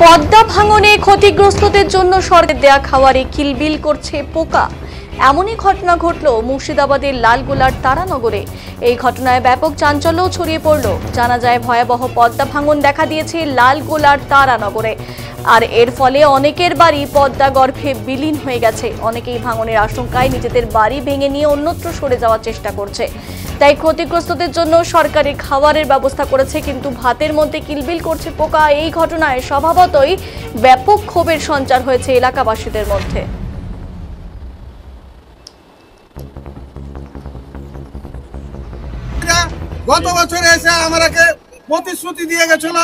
পদ্মা ভাঙনে ক্ষতিগ্রস্তদের জন্য সরকারের দেয়া খাবারে কিলবিল করছে পোকা। এমনই ঘটনা ঘটল মুর্শিদাবাদের লালগোলার তারানগরে। এই ঘটনায় ব্যাপক চাঞ্চল্য ছড়িয়ে পড়ল। জানা যায় ভয়াবহ পদ্মা ভাঙন দেখা দিয়েছে লালগোলার তারানগরে, আর এর ফলে অনেকের বাড়ি পদ্মা গর্ভে বিলীন হয়ে গেছে। অনেকেই ভাঙনের আশঙ্কায় নিজেদের বাড়ি ভেঙে নিয়ে অন্যত্র সরে যাওয়ার চেষ্টা করছে। তাই ক্ষতিগ্রস্তদের জন্য সরকারি খাবারের ব্যবস্থা করেছে, কিন্তু ভাতের মধ্যে কিলবিল করছে পোকা। এই ঘটনায় স্বভাবতই ব্যাপক ক্ষোভের সঞ্চার হয়েছে এলাকাবাসীদের মধ্যে। গত বছর এসে আমাকে প্রতিশ্রুতি দিয়ে গেছিল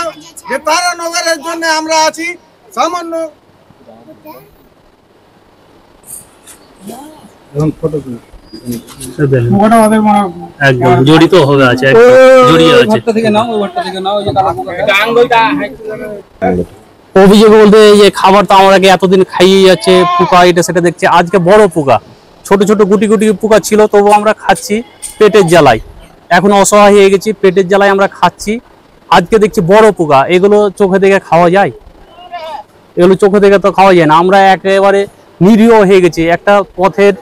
যে তারানগরের জন্য আমরা আছি, সামান্য জড়িত হবে আছে, অভিযোগ বলতে যে খাবার তো আমাকে এতদিন খাইয়ে যাচ্ছে, পোকা এটা সেটা দেখছে। আজকে বড় পোকা, ছোট ছোট গুটি গুটি পোকা ছিল, তবু আমরা খাচ্ছি পেটের জ্বালায়। এখন অসহায় হয়ে গেছি, পেটের জ্বালায় আমরা খাচ্ছি। আজকে দেখছি বড় পোকা, এগুলো চোখে দেখে খাওয়া যায়? এগুলো চোখে দেখে তো খাওয়া যায় না। আমরা একেবারে নিরীহ হয়ে গেছি। একটা পথের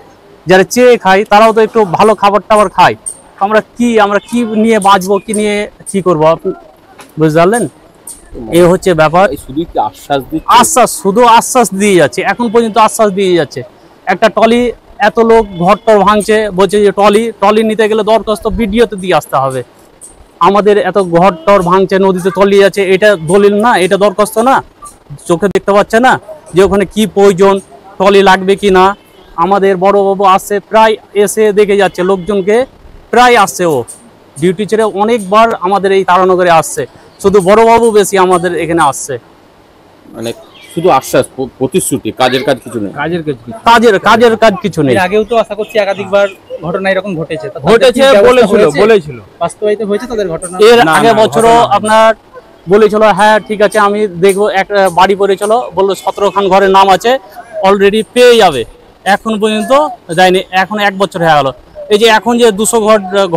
যারা চেয়ে খাই, তারাও তো একটু ভালো খাবার টাবার খায়। আমরা কি নিয়ে বাঁচবো, কি নিয়ে কি করবো, বুঝতে পারলেন? এই হচ্ছে ব্যাপার। শুধু আশ্বাস দিয়ে যাচ্ছে, এখন পর্যন্ত আশ্বাস দিয়ে যাচ্ছে। একটা টলি, এত লোক ঘর টর ভাঙছে, বলছে যে টলি নিতে গেলে দরখাস্ত ভিডিওতে দিয়ে আসতে হবে। আমাদের এত ঘর টর ভাঙছে, নদীতে তলিয়ে যাচ্ছে, এটা দলিল না, এটা দরখাস্ত না? চোখে দেখতে পাচ্ছে না যে ওখানে কি প্রয়োজন, টলি লাগবে কি না? আমাদের বড়বাবু আসছে, প্রায় এসে দেখে যাচ্ছে, লোকজনকে প্রায় আসছে। ও ডিউটি ছেড়ে অনেকবার আমাদের এই তারানগরে আসছে। শুধু বড়বাবু বেশি আমাদের এখানে আসছে। মানে শুধু আশ্বাস, প্রতিশ্রুতি, কাজের কাজ কিছু নেই। কাজের কাজ কিছু নেই। আগেও তো আশা করছি একাধিকবার ঘটনা এরকম ঘটেছে, বলেছিল বাস্তবায়িত হয়েছে তাদের ঘটনা। এর আগে বছরও আপনার বলেছিল, হ্যাঁ ঠিক আছে আমি দেখবো, একটা বাড়ি পড়েছিল, বললো 17 খান ঘরের নাম আছে, অলরেডি পেয়ে যাবে। এখন পর্যন্ত যায়নি, এখন 1 বছর হয়ে গেল। এই যে এখন যে 200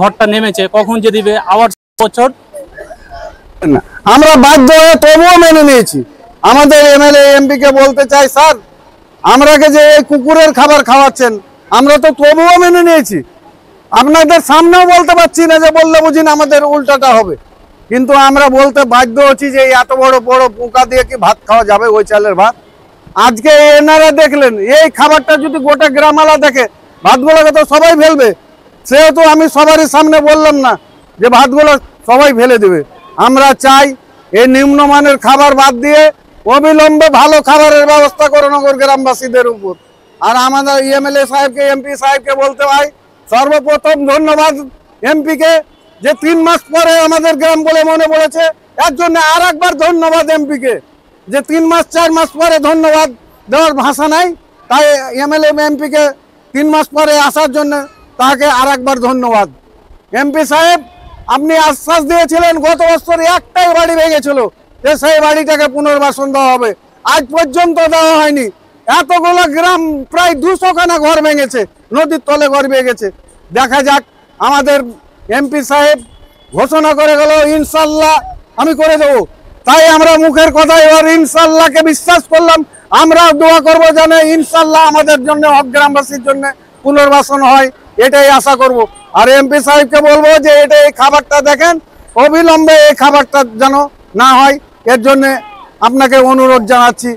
ঘরটা নেমেছে, কখন যে দিবে? আবার বছর আমরা বাধ্য হয়ে তবুও মেনে নিয়েছি। আমাদের এমএলএ এমপি কে বলতে চাই, স্যার আমরাকে যে এই কুকুরের খাবার খাওয়াচ্ছেন, আমরা তো তবুও মেনে নিয়েছি। আপনাদের সামনেও বলতে পারছি না, যে বললে বুঝি না আমাদের উল্টাটা হবে। কিন্তু আমরা বলতে বাধ্য হচ্ছি যে এত বড় বড় পোকা দিয়ে কি ভাত খাওয়া যাবে, ওই চালের ভাত? আজকে এনারা দেখলেন, এই খাবারটা যদি গোটা গ্রামালা দেখে, ভাতগুলোকে তো সবাই ফেলবে। সেহেতু আমি সবারই সামনে বললাম না যে ভাতগুলো সবাই ফেলে দেবে। আমরা চাই এই নিম্নমানের খাবার বাদ দিয়ে অবিলম্বে ভালো খাবারের ব্যবস্থা করে নগর গ্রামবাসীদের উপর। আর আমাদের এমএলএ সাহেবকে, এমপি সাহেবকে বলতে হয়, সর্বপ্রথম ধন্যবাদ এমপিকে, যে 3 মাস পরে আমাদের গ্রাম বলে মনে পড়েছে। এর জন্য আর একবার ধন্যবাদ এমপিকে, যে 3 মাস 4 মাস পরে ধন্যবাদ দেওয়ার ভাষা নাই। তাই এমএলএ এমপিকে 3 মাস পরে আসার জন্য তাকে আর একবার ধন্যবাদ। এমপি সাহেব, আপনি আশ্বাস দিয়েছিলেন গত বছর একটাই বাড়ি ভেঙেছিল, যে সেই বাড়িটাকে পুনর্বাসন দেওয়া হবে। আজ পর্যন্ত দেওয়া হয়নি। এতগুলো গ্রাম, প্রায় 200 খানা ঘর ভেঙেছে, নদীর তলে ঘর ভেঙেছে। দেখা যাক, আমাদের এমপি সাহেব ঘোষণা করে গেল ইনশাল্লাহ আমি করে দেবো। তাই আমরা মুখের কথা এবার ইনশাল্লাহকে বিশ্বাস করলাম। আমরা দোয়া করবো যেন ইনশাল্লাহ আমাদের জন্য, গ্রামবাসীর জন্য পুনর্বাসন হয়, এটাই আশা করব। আর এমপি সাহেবকে বলবো যে এটা, এই খাবারটা দেখেন, অবিলম্বে এই খাবারটা যেন না হয়, এর জন্য আপনাকে অনুরোধ জানাচ্ছি।